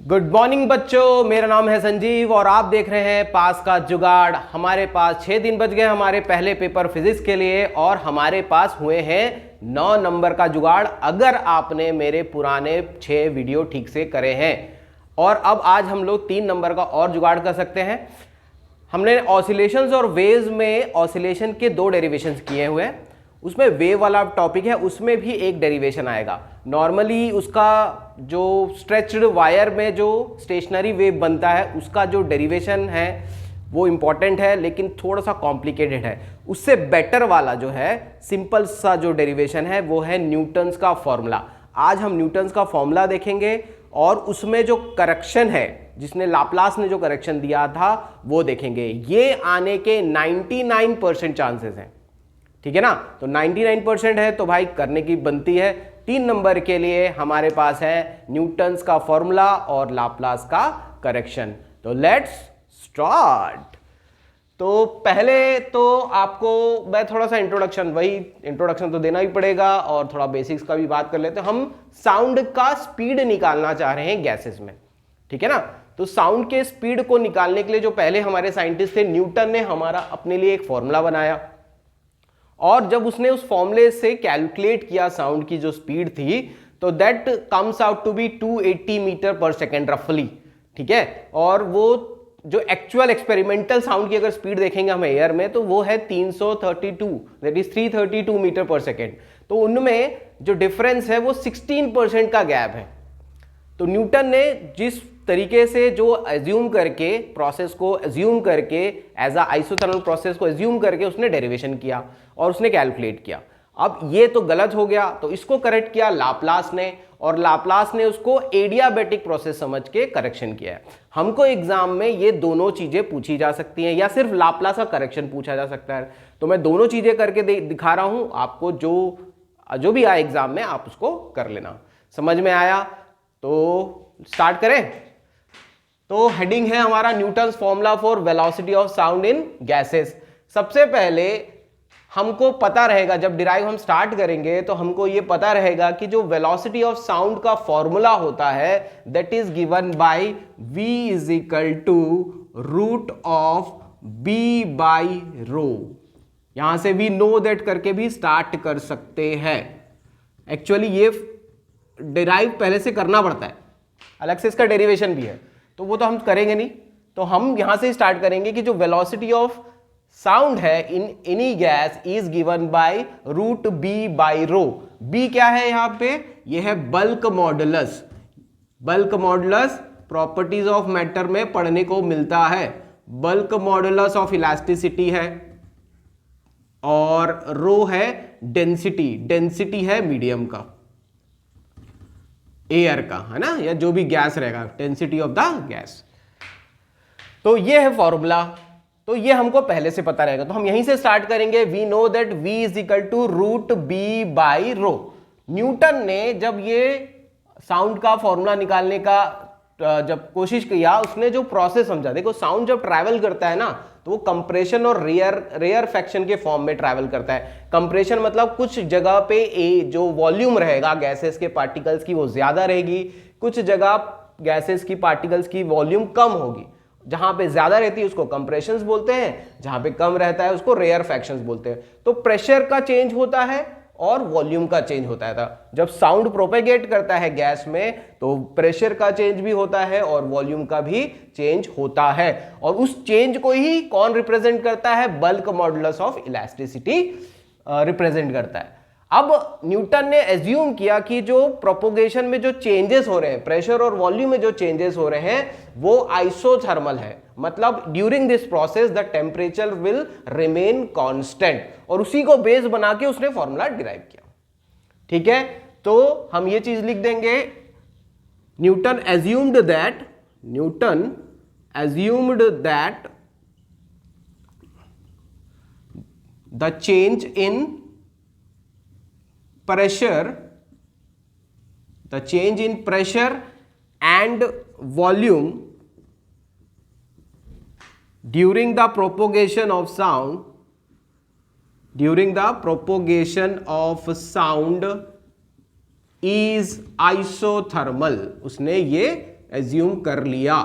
Good morning बच्चों, मेरा नाम है संजीव और आप देख रहे हैं पास का जुगाड़। हमारे पास 6 दिन बच गए हमारे पहले पेपर फिजिक्स के लिए और हमारे पास हुए हैं 9 नंबर का जुगाड़ अगर आपने मेरे पुराने 6 वीडियो ठीक से करे हैं। और अब आज हम लोग 3 नंबर का और जुगाड़ कर सकते हैं। हमने ऑसिलेशंस और वेव्स में ऑसिलेशन के 2 डेरिवेशंस किए हुए हैं। उसमें वेव वाला टॉपिक है, उसमें भी एक डेरिवेशन आएगा। नॉर्मली उसका जो स्ट्रेच्ड वायर में जो स्टेशनरी वेव बनता है उसका जो डेरिवेशन है वो इम्पॉर्टेंट है, लेकिन थोड़ा सा कॉम्प्लिकेटेड है। उससे बेटर वाला जो है सिंपल सा जो डेरिवेशन है वो है न्यूटन्स का फॉर्मूला। आज हम न्यूटन्स का फॉर्मूला देखेंगे और उसमें जो करेक्शन है, जिसने लाप्लास ने जो करेक्शन दिया था वो देखेंगे। ये आने के 99% चांसेस हैं, ठीक है ना। तो 99% है तो भाई करने की बनती है। 3 नंबर के लिए हमारे पास है न्यूटन्स का फॉर्मूला और लाप्लास का करेक्शन। तो लेट्स स्टार्ट। तो पहले तो आपको मैं थोड़ा सा इंट्रोडक्शन तो देना ही पड़ेगा और थोड़ा बेसिक्स का भी बात कर लेते हैं। हम साउंड का स्पीड निकालना चाह रहे हैं गैसेस में, ठीक है ना। तो साउंड के स्पीड को निकालने के लिए जो पहले हमारे साइंटिस्ट थे न्यूटन ने हमारा अपने लिए एक फॉर्मूला बनाया और जब उसने उस फॉर्मूले से कैलकुलेट किया साउंड की जो स्पीड थी तो that comes out to be 280 metre per second रफली, ठीक है। और वो जो एक्चुअल एक्सपेरिमेंटल साउंड की अगर स्पीड देखेंगे हम एयर में तो वो है 332, that is 332 metre per second. तो उनमें जो डिफरेंस है वो 16% का गैप है। तो न्यूटन ने जिस तरीके से जो एज्यूम करके प्रोसेस को एज्यूम करके एज अ आइसोथर्मल प्रोसेस को एज्यूम करके उसने डेरिवेशन किया और उसने कैलकुलेट किया। अब ये तो गलत हो गया तो इसको करेक्ट किया लाप्लास ने और लाप्लास ने उसको एडियाबैटिक प्रोसेस समझ के करेक्शन किया है। हमको एग्जाम में ये दोनों चीजें पूछी जा सकती हैं या सिर्फ लाप्लास का करेक्शन पूछा जा सकता है। तो मैं दोनों चीजें करके दिखा रहा हूं आपको, जो भी आए एग्जाम में आप उसको कर लेना। समझ में आया? तो स्टार्ट करें। तो हेडिंग है हमारा Newton's formula for velocity of sound in gases. सबसे पहले हमको पता रहेगा, जब डिराइव हम स्टार्ट करेंगे तो हमको ये पता रहेगा कि जो वेलोसिटी ऑफ साउंड का फॉर्मूला होता है that is given by v is equal to root of b by rho. यहां से वी नो दैट करके भी स्टार्ट कर सकते हैं। एक्चुअली ये डिराइव पहले से करना पड़ता है, अलग से इसका डेरिवेशन भी है, तो वो तो हम करेंगे नहीं। तो हम यहां से स्टार्ट करेंगे कि जो वेलोसिटी ऑफ साउंड है in any gas is given by root B by rho. B क्या है यहां पे? ये है bulk modulus. Bulk modulus properties of matter में पढ़ने को मिलता है। बल्क मॉडुलस ऑफ इलास्टिसिटी है और रो है डेंसिटी। डेंसिटी है मीडियम का, एयर का, है ना, या जो भी गैस रहेगा, डेंसिटी ऑफ द गैस। तो ये है फॉर्मूला। तो ये हमको पहले से पता रहेगा तो हम यहीं से स्टार्ट करेंगे। We know that v is equal to root B by rho. Newton ने जब ये साउंड का फॉर्मूला निकालने का जब कोशिश किया उसने जो प्रोसेस समझा। देखो साउंड जब ट्रैवल करता है ना तो वो कंप्रेशन और रेयर फ्रैक्शन के फॉर्म में ट्रैवल करता है। कंप्रेशन मतलब कुछ जगह पे जो वॉल्यूम रहेगा गैसेस के पार्टिकल्स की वो ज्यादा रहेगी, कुछ जगह गैसेस की पार्टिकल्स की वॉल्यूम कम होगी। जहां पे ज्यादा रहती है उसको कंप्रेशंस बोलते हैं, जहां पे कम रहता है उसको रेयर फ्रैक्शंस बोलते हैं। तो प्रेशर का चेंज होता है और वॉल्यूम का चेंज होता है। जब साउंड प्रोपेगेट करता है गैस में तो प्रेशर का चेंज भी होता है और वॉल्यूम का भी चेंज होता है। और उस चेंज को ही कौन रिप्रेजेंट करता है? Bulk modulus of elasticity represent करता है। अब न्यूटन ने एज्यूम किया कि जो प्रोपोगेशन में जो चेंजेस हो रहे हैं, प्रेशर और वॉल्यूम में जो चेंजेस हो रहे हैं वो आइसोथर्मल है। मतलब during this process the temperature will remain constant, और उसी को बेस बना के उसने फॉर्मूला डिराइव किया, ठीक है। तो हम ये चीज लिख देंगे, Newton assumed that the change in pressure and volume during the propagation of sound is isothermal। उसने ये एज्यूम कर लिया,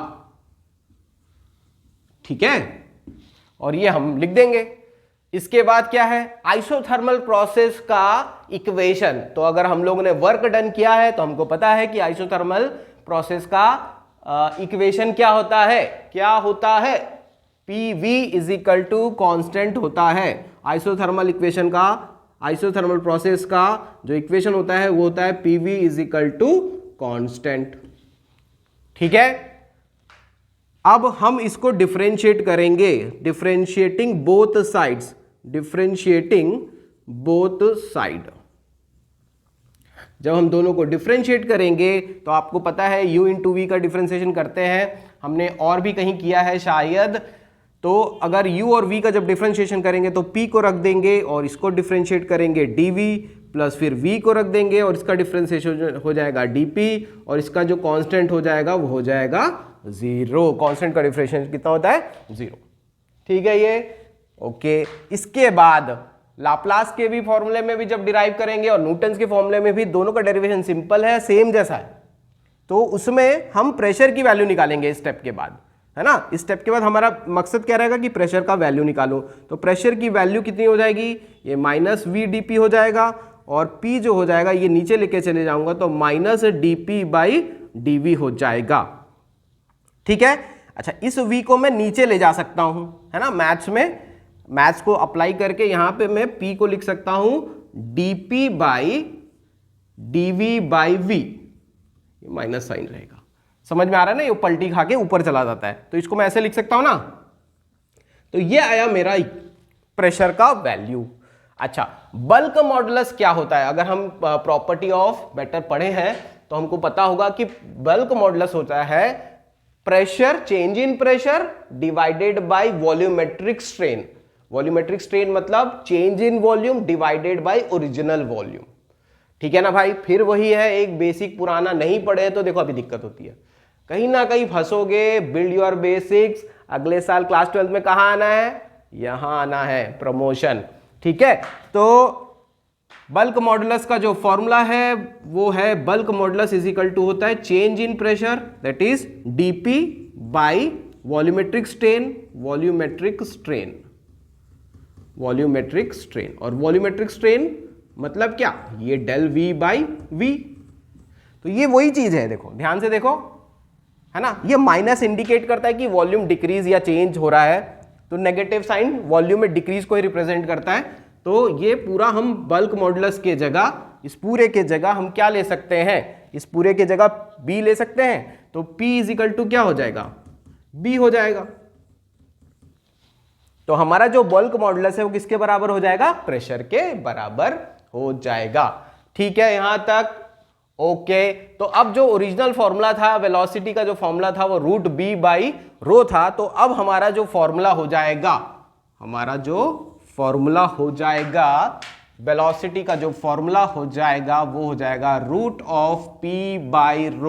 ठीक है, और ये हम लिख देंगे। इसके बाद क्या है, आइसोथर्मल प्रोसेस का इक्वेशन। तो अगर हम लोगों ने वर्क डन किया है तो हमको पता है कि आइसोथर्मल प्रोसेस का इक्वेशन क्या होता है, क्या होता है, PV is equal to constant होता है। आइसोथर्मल इक्वेशन का, आइसोथर्मल प्रोसेस का जो इक्वेशन होता है वो होता है PV is equal to constant, ठीक है। अब हम इसको डिफरेंशिएट करेंगे, differentiating both sides, differentiating both side. जब हम दोनों को डिफरेंशिएट करेंगे तो आपको पता है u इंटू वी का डिफरेंशिएशन करते हैं, हमने और भी कहीं किया है शायद। तो अगर u और v का जब डिफरेंशिएशन करेंगे तो p को रख देंगे और इसको डिफरेंशिएट करेंगे dv, प्लस फिर v को रख देंगे और इसका डिफरेंशिएशन हो जाएगा dp, और इसका जो कांस्टेंट हो जाएगा वो हो जाएगा 0। कांस्टेंट का डिफरेंशिएशन कितना होता है, 0, ठीक है ये, ओके। इसके बाद लाप्लास के भी फॉर्मूले में भी जब डिराइव करेंगे और न्यूटन्स के फॉर्मूले में भी, दोनों का डेरिवेशन सिंपल है, सेम जैसा है। तो उसमें हम प्रेशर की वैल्यू निकालेंगे इस स्टेप के बाद, है ना। इस स्टेप के बाद हमारा मकसद क्या रहेगा कि प्रेशर का वैल्यू निकालो। तो प्रेशर की वैल्यू कितनी हो जाएगी, ये -v/dp हो जाएगा, और p जो हो जाएगा ये नीचे लेके चले जाऊंगा तो -dp/dv हो जाएगा, ठीक है। अच्छा, इस v को मैं नीचे ले जा सकता हूं, है ना। मैथ्स में, मैथ्स को अप्लाई करके यहां पे मैं p को लिख सकता हूं dp/dv/v, ये माइनस साइन रहेगा, समझ में आ रहा है ना, ये पलटी खा के ऊपर चला जाता है, तो इसको मैं ऐसे लिख सकता हूं ना। तो ये आया मेरा प्रेशर का वैल्यू। अच्छा, बल्क मॉडुलस क्या होता है, अगर हम प्रॉपर्टी ऑफ मैटर पढ़े हैं तो हमको पता होगा कि बल्क मॉडुलस होता है pressure, change in pressure divided by volumetric strain. Volumetric strain मतलब change in volume divided by original volume, ठीक है ना भाई। फिर वही है, एक बेसिक पुराना नहीं पढ़े तो देखो अभी दिक्कत होती है, कहीं ना कहीं फंसोगे। बिल्ड योर बेसिक्स, अगले साल क्लास 12 में कहां आना है, यहां आना है, प्रमोशन, ठीक है। तो बल्क मॉडुलस का जो फॉर्मूला है वो है, bulk modulus is equal to होता है change in pressure, that is dp by volumetric strain, volumetric strain, volumetric strain. और वॉल्यूमेट्रिक स्ट्रेन मतलब क्या, ये डेल v/v। तो ये वही चीज है, देखो ध्यान से देखो, है ना। ये माइनस इंडिकेट करता है कि वॉल्यूम डिक्रीज या चेंज हो रहा है, तो नेगेटिव साइन वॉल्यूम में डिक्रीज को ही रिप्रेजेंट करता है। तो ये पूरा हम बल्क मॉडुलस के जगह, इस पूरे के जगह हम क्या ले सकते हैं, इस पूरे के जगह b ले सकते हैं। तो p इज इक्वल टू क्या हो जाएगा, b हो जाएगा। तो हमारा जो बल्क मॉडुलस है वो किसके बराबर हो जाएगा, प्रेशर के बराबर हो जाएगा, ठीक है यहां तक, ओके। तो अब जो ओरिजिनल फॉर्मूला था, वेलोसिटी का जो फॉर्मूला था वो √b/ρ था। तो अब हमारा जो फॉर्मूला हो जाएगा, हमारा जो फॉर्मूला हो जाएगा वेलोसिटी का, जो फॉर्मूला हो जाएगा वो हो जाएगा √p/ρ।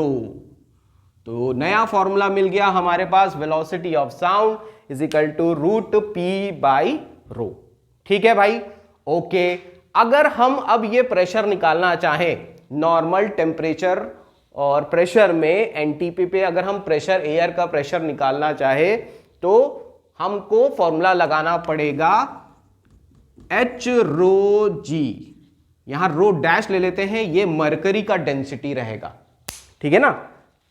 तो नया फॉर्मूला मिल गया हमारे पास, velocity of sound is equal to √p/ρ, ठीक है भाई, ओके। अगर हम अब ये प्रेशर निकालना चाहें, नॉर्मल टेम्परेचर और प्रेशर में एनटीपी पे अगर हम प्रेशर, एयर का प्रेशर निकालना चाहे तो हमको फॉर्मूला लगाना पड़ेगा h/ρg। यहां रो डैश ले लेते हैं, ये मरकरी का डेंसिटी रहेगा, ठीक है ना।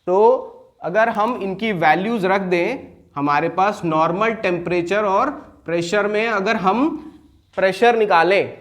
तो अगर हम इनकी वैल्यूज रख दें, हमारे पास नॉर्मल टेम्परेचर और प्रेशर में अगर हम प्रेशर निकालें,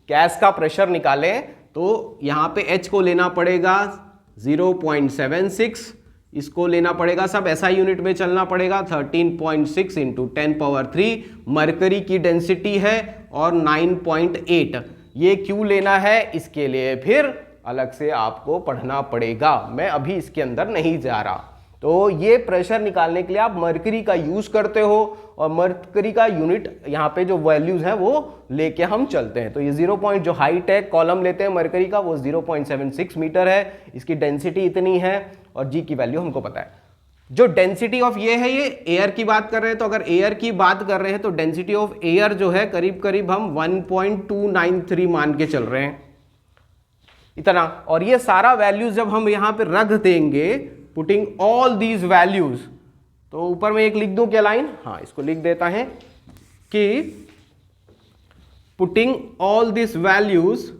गैस का प्रेशर निकालें, तो यहां पे h को लेना पड़ेगा 0.76, इसको लेना पड़ेगा, सब SI यूनिट में चलना पड़ेगा, 13.6 इंटू 10⁻³ मरकरी की डेंसिटी है और 9.8। ये क्यों लेना है, इसके लिए फिर अलग से आपको पढ़ना पड़ेगा, मैं अभी इसके अंदर नहीं जा रहा। तो ये प्रेशर निकालने के लिए आप मरकरी का यूज करते हो और मरकरी का यूनिट यहाँ पे जो वैल्यूज हैं वो लेके हम चलते हैं। तो ये 0. जो हाइट है कॉलम लेते हैं मरकरी का वो 0.76 मीटर है, इसकी डेंसिटी इतनी है और जी की वैल्यू हमको पता है। जो डेंसिटी ऑफ ये है, ये एयर की बात कर रहे हैं, तो अगर एयर की बात कर रहे हैं तो डेंसिटी ऑफ एयर जो है करीब करीब हम 1.293 मान के चल रहे हैं, इतना। और ये सारा वैल्यूज जब हम यहाँ पे रख देंगे पुटिंग ऑल दीज वैल्यूज, तो ऊपर में एक लिख दूं क्या लाइन, हाँ इसको लिख देता है कि पुटिंग ऑल दिस वैल्यूज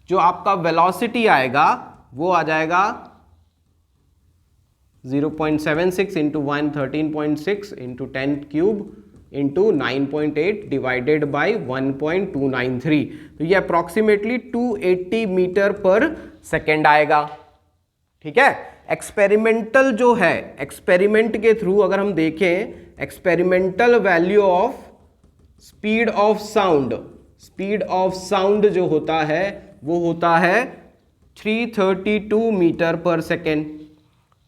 जो आपका वेलोसिटी आएगा वो आ जाएगा 0.76 into 113.6 into 10 cube into 9.8 divided by 1.293, तो ये अप्रॉक्सीमेटली 280 मीटर पर सेकेंड आएगा। ठीक है, एक्सपेरिमेंटल जो है, एक्सपेरिमेंट के थ्रू अगर हम देखें, experimental value of speed of sound, speed of sound जो होता है वो होता है 332 मीटर पर सेकेंड।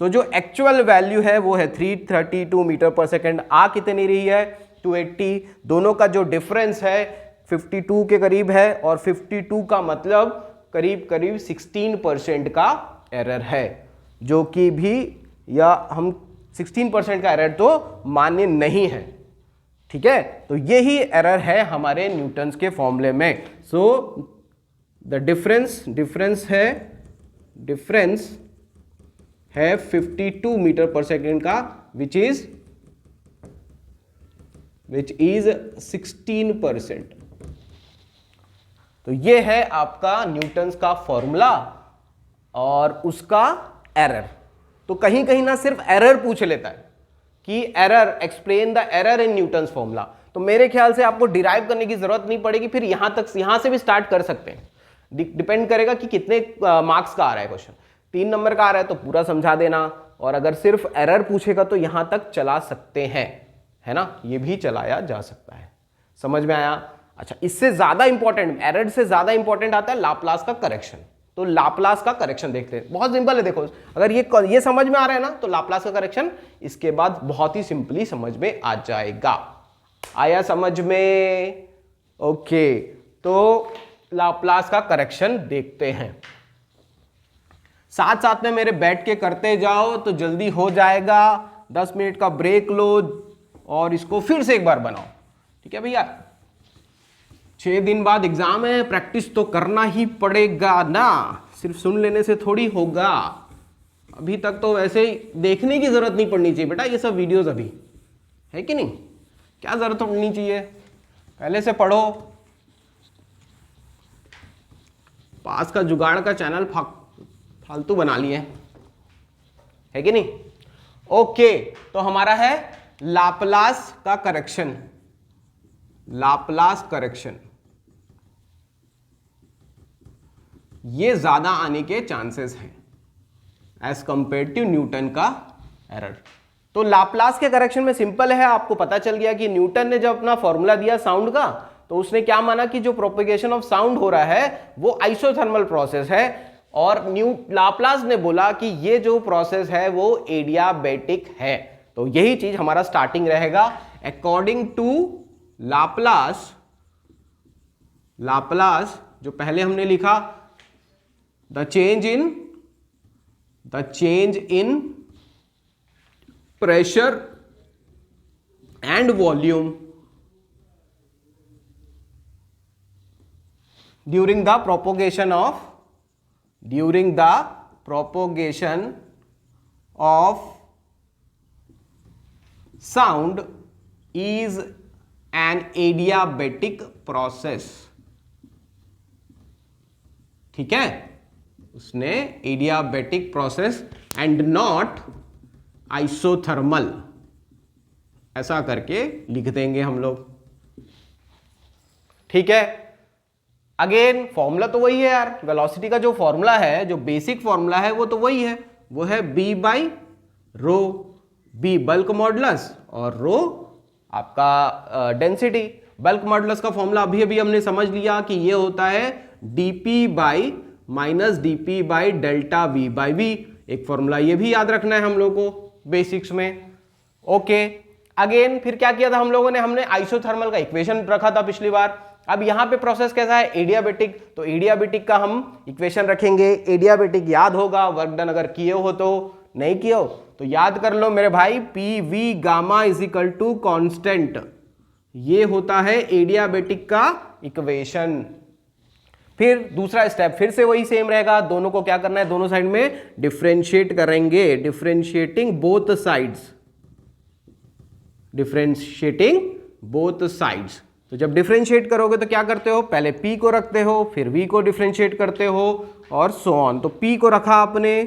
तो जो एक्चुअल वैल्यू है वो है 332 मीटर पर सेकेंड। आ कितनी रही है 280, दोनों का जो डिफरेंस है 52 के करीब है, और 52 का मतलब करीब करीब 16% का एरर है, जो कि भी या हम 16% का एरर तो मान्य नहीं है। ठीक है, तो यही एरर है हमारे न्यूटन्स के फॉर्मूले में। सो द डिफरेंस है 52 मीटर पर सेकेंड का, विच इज 16%। तो ये है आपका न्यूटन्स का फॉर्मूला और उसका एरर। तो कहीं कहीं ना सिर्फ एरर पूछ लेता है कि error, explain the error in Newton's formula, तो मेरे ख्याल से आपको डिराइव करने की जरूरत नहीं पड़ेगी, फिर यहां से भी स्टार्ट कर सकते हैं। डिपेंड करेगा कि कितने मार्क्स का आ रहा है क्वेश्चन। 3 नंबर का आ रहा है तो पूरा समझा देना, और अगर सिर्फ एरर पूछेगा तो यहां तक चला सकते हैं, है ना, ये भी चलाया जा सकता है। समझ में आया? अच्छा, इससे ज्यादा इंपॉर्टेंट, एरर से ज्यादा इंपॉर्टेंट आता है लाप्लास का करेक्शन। तो लाप्लास का करेक्शन देखते हैं, बहुत सिंपल है। देखो, अगर ये समझ में आ रहा है ना, तो लाप्लास का करेक्शन इसके बाद बहुत ही सिंपली समझ में आ जाएगा। आया समझ में? ओके, तो लाप्लास का करेक्शन देखते हैं। साथ साथ में मेरे बैठ के करते जाओ तो जल्दी हो जाएगा। 10 मिनट का ब्रेक लो और इसको फिर से एक बार बनाओ। ठीक है भैया, 6 दिन बाद एग्जाम है, प्रैक्टिस तो करना ही पड़ेगा ना, सिर्फ सुन लेने से थोड़ी होगा। अभी तक तो वैसे ही देखने की जरूरत नहीं पड़नी चाहिए बेटा, ये सब वीडियोस अभी है कि नहीं, क्या जरूरत पड़नी चाहिए, पहले से पढ़ो। पास का जुगाड़ का चैनल फालतू बना लिए है कि नहीं। ओके, तो हमारा है लाप्लास का करेक्शन। लाप्लास करेक्शन ये ज्यादा आने के चांसेस हैं एज कंपेयर टू न्यूटन का एरर। तो लाप्लास के करेक्शन में सिंपल है, आपको पता चल गया कि न्यूटन ने जब अपना फॉर्मूला दिया साउंड का, तो उसने क्या माना कि जो प्रोपेगेशन ऑफ साउंड हो रहा है वो आइसोथर्मल प्रोसेस है, और लाप्लास ने बोला कि ये जो प्रोसेस है वो एडियाबेटिक है। तो यही चीज हमारा स्टार्टिंग रहेगा। अकॉर्डिंग टू लाप्लास जो पहले हमने लिखा, the change in pressure and volume during the propagation of sound is an adiabatic process। ठीक है, उसने adiabatic process and not isothermal ऐसा करके लिख देंगे हम लोग। ठीक है, अगेन फॉर्मूला तो वही है यार, वेलोसिटी का जो फॉर्मूला है, जो बेसिक फॉर्मूला है वो तो वही है, वो है b by row. b bulk modulus और रो आपका डेंसिटी। बल्क मॉडुलस का फॉर्मूला अभी अभी हमने समझ लिया कि ये होता है dp by minus dp by delta v by v। एक फॉर्मूला ये भी याद रखना है हम लोग को बेसिक्स में। ओके, अगेन फिर क्या किया था हम लोगों ने, हमने आइसोथर्मल का इक्वेशन रखा था पिछली बार। अब यहां पे प्रोसेस कैसा है, एडियाबेटिक, तो एडियाबेटिक का हम इक्वेशन रखेंगे। एडियाबेटिक याद होगा, वर्क डन अगर किए हो तो, नहीं किए हो तो याद कर लो मेरे भाई, P V gamma is equal to constant. ये होता है एडियाबेटिक का इक्वेशन। फिर दूसरा स्टेप फिर से वही सेम रहेगा, दोनों को क्या करना है, दोनों साइड में डिफरेंशिएट करेंगे, differentiating both sides, differentiating both sides. तो जब डिफरेंशिएट करोगे तो क्या करते हो, पहले p को रखते हो, फिर v को डिफरेंशिएट करते हो और सो ऑन। तो p को रखा आपने,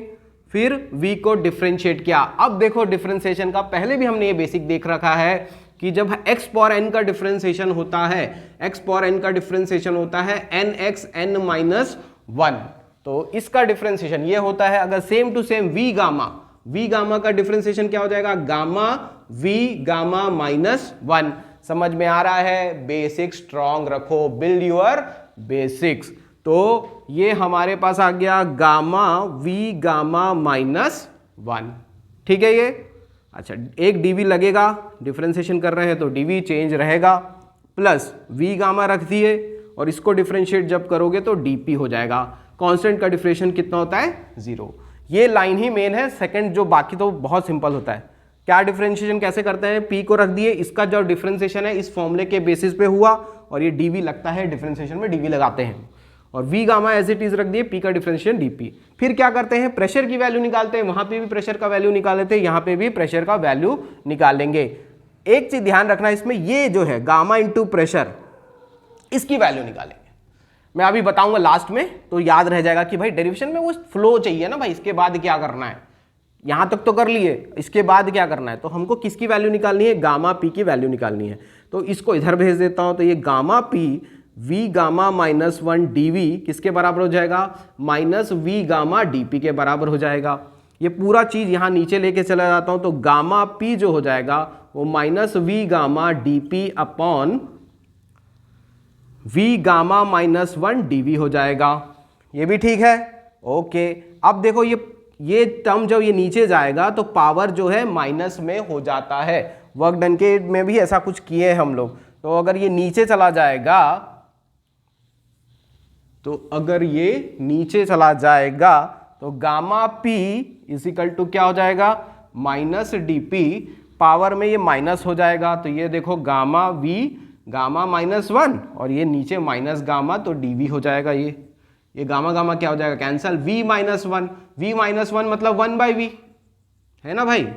फिर v को डिफरेंशिएट किया। अब देखो डिफरेंशिएशन का पहले भी हमने ये बेसिक देख रखा है कि जब x पावर n का डिफरेंशिएशन होता है, x पावर n का डिफरेंशिएशन होता है nx n माइनस 1, तो इसका डिफरेंशिएशन ये होता है, अगर same to same v gamma का डिफरेंशिएशन क्या हो जाएगा, गामा v गामा माइनस 1। समझ में आ रहा है, बेसिक स्ट्रॉन्ग रखो, बिल्ड योर बेसिक्स। तो ये हमारे पास आ गया गामा v गामा माइनस 1, ठीक है ये। अच्छा, एक dv लगेगा, डिफरेंशिएशन कर रहे हैं तो dv चेंज रहेगा, प्लस v गामा रख दिए और इसको डिफरेंशिएट जब करोगे तो dp हो जाएगा। कांस्टेंट का डिफरेंशिएशन कितना होता है, 0। ये लाइन ही मेन है, सेकंड जो बाकी तो बहुत सिंपल होता है। क्या डिफरेंशिएशन कैसे करते हैं, p को रख दिए, इसका जो डिफरेंशिएशन है इस फॉर्मूले के बेसिस पे हुआ और ये dv लगता है, डिफरेंशिएशन में dv लगाते हैं और v gamma as it is रख दिए, p का डिफरेंशिएशन dp। फिर क्या करते हैं, प्रेशर की वैल्यू निकालते हैं, वहां पे भी प्रेशर का वैल्यू निकाल लेते हैं, यहाँ पे भी प्रेशर का वैल्यू निकालेंगे। एक चीज ध्यान रखना इसमें, ये जो है गामा इंटू प्रेशर, इसकी वैल्यू निकालेंगे, मैं अभी बताऊंगा लास्ट में, तो याद रह जाएगा कि भाई डेरिवेशन में वो फ्लो चाहिए ना भाई, इसके बाद क्या करना है, यहां तक तो कर लिए, इसके बाद क्या करना है, तो हमको किसकी वैल्यू निकालनी है, गामा p की वैल्यू निकालनी है। तो इसको इधर भेज देता हूं, तो ये gamma p v gamma minus 1 dv किसके बराबर हो जाएगा, माइनस v गामा dp के बराबर हो जाएगा। ये पूरा चीज यहां नीचे लेके चला जाता हूं, तो गामा p जो हो जाएगा वो minus v gamma dp upon v gamma minus 1 dv हो जाएगा। ये भी ठीक है, ओके। अब देखो ये टर्म जब ये नीचे जाएगा तो पावर जो है माइनस में हो जाता है। वर्क डन के में भी ऐसा कुछ किए हैं हम लोग। तो अगर ये नीचे चला जाएगा, तो अगर ये नीचे चला जाएगा तो gamma p is equal to क्या हो जाएगा, माइनस dp, पावर में ये माइनस हो जाएगा, तो ये देखो गामा v गामा माइनस 1 और ये नीचे माइनस गामा, तो dv हो जाएगा। ये गामा गामा क्या हो जाएगा, cancel, v minus 1, v minus 1 मतलब 1/v है ना भाई।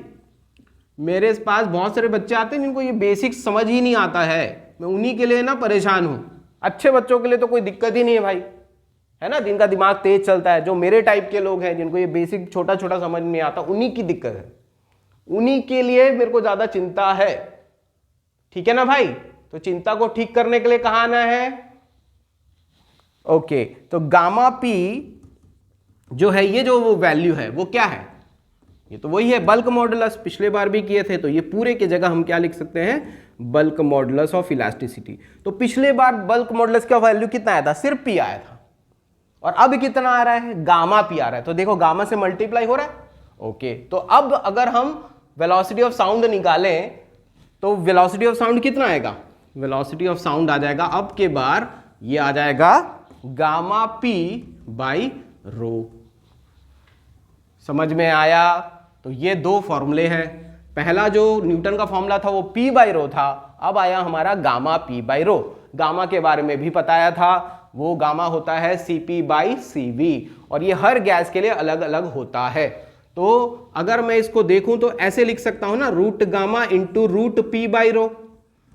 मेरे पास बहुत सारे बच्चे आते हैं जिनको ये बेसिक समझ ही नहीं आता है, मैं उन्हीं के लिए ना परेशान हूं। अच्छे बच्चों के लिए तो कोई दिक्कत ही नहीं है भाई, है ना, जिनका दिमाग तेज चलता है, जो मेरे टाइप के लोग हैं जिनको ये बेसिक छोटा छोटा समझ नहीं आता, उन्हीं की दिक्कत है, उन्हीं के लिए मेरे को ज्यादा चिंता है, ठीक है ना भाई। तो चिंता को ठीक करने के लिए कहां आना है, ओके। तो गामा p जो है, ये जो वो वैल्यू है वो क्या है, ये तो वही है बल्क मॉडुलस, पिछले बार भी किए थे। तो ये पूरे की जगह हम क्या लिख सकते हैं, बल्क मॉडुलस ऑफ इलास्टिसिटी। तो पिछले बार बल्क मॉडुलस का वैल्यू कितना आया था, सिर्फ p आया था, और अब कितना आ रहा है, गामा p आ रहा है। तो देखो गामा से मल्टीप्लाई हो रहा है, ओके। तो अब अगर हम वेलोसिटी ऑफ साउंड निकालें तो वेलोसिटी ऑफ साउंड कितना आएगा, वेलोसिटी ऑफ साउंड आ जाएगा अब के बार, ये आ जाएगा गामा p बाई रो। समझ में आया। तो ये दो फॉर्मूले हैं, पहला जो न्यूटन का फॉर्मूला था वो p बाई रो था, अब आया हमारा gamma p by row. Gamma के बारे में भी बताया था, वो गामा होता है Cp बाई Cv, और ये हर गैस के लिए अलग अलग होता है। तो अगर मैं इसको देखूं तो ऐसे लिख सकता हूं ना, root gamma into root p by rho.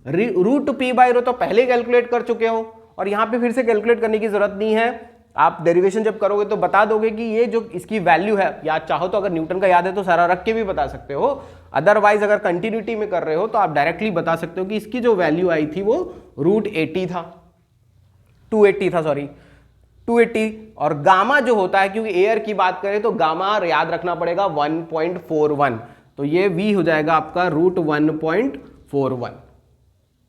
Root p by rho तो पहले कैलकुलेट कर चुके हो, और यहां पे फिर से कैलकुलेट करने की जरूरत नहीं है। आप डेरिवेशन जब करोगे तो बता दोगे कि ये जो इसकी वैल्यू है, या चाहो तो अगर न्यूटन का याद है तो सारा रख के भी बता सकते हो, अदरवाइज अगर कंटिन्यूटी में कर रहे हो तो आप डायरेक्टली बता सकते हो कि इसकी जो वैल्यू आई थी वो रूट 80 था, 280 था, सॉरी 280। और गामा जो होता है, क्योंकि एयर की बात करें तो गामा याद रखना पड़ेगा 1.41, तो ये v हो जाएगा आपका रूट 1.41,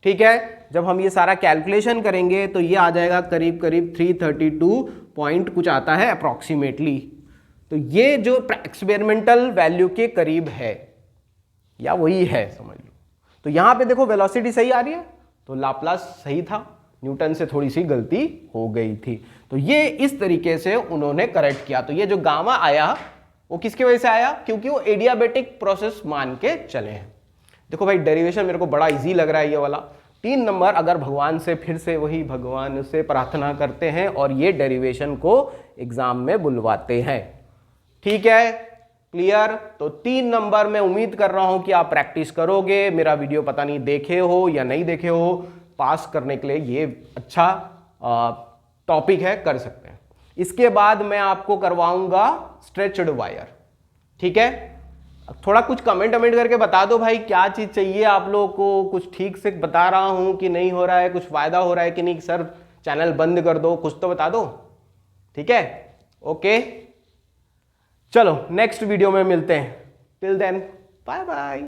ठीक है। जब हम ये सारा कैलकुलेशन करेंगे तो ये आ जाएगा करीब करीब 332 पॉइंट कुछ आता है अप्रॉक्सीमेटली। तो ये जो एक्सपेरिमेंटल वैल्यू के करीब है, या वही है समझ लो। तो यहां पे देखो वेलोसिटी सही आ रही है, तो लाप्लास सही था, न्यूटन से थोड़ी सी गलती हो गई थी। तो ये इस तरीके से उन्होंने करेक्ट किया। तो ये जो गामा आया वो किसकी वजह से आया, क्योंकि वो एडियाबेटिक प्रोसेस मान के चले हैं। देखो भाई डेरिवेशन मेरे को बड़ा इजी लग रहा है ये वाला, 3 नंबर अगर भगवान से, फिर से वही भगवान से प्रार्थना करते हैं और ये डेरिवेशन को एग्जाम में बुलवाते हैं। ठीक है, क्लियर? तो 3 नंबर मैं उम्मीद कर रहा हूं कि आप प्रैक्टिस करोगे। मेरा वीडियो पता नहीं देखे हो या नहीं देखे हो, पास करने के लिए ये अच्छा टॉपिक है, कर सकते हैं। इसके बाद मैं आपको करवाऊंगा स्ट्रेच्ड वायर। ठीक है, थोड़ा कुछ कमेंट करके बता दो भाई, क्या चीज चाहिए आप लोगों को। कुछ ठीक से बता रहा हूं कि नहीं हो रहा है, कुछ फायदा हो रहा है कि नहीं, सर चैनल बंद कर दो, कुछ तो बता दो। ठीक है, ओके, चलो नेक्स्ट वीडियो में मिलते हैं। Till then bye bye.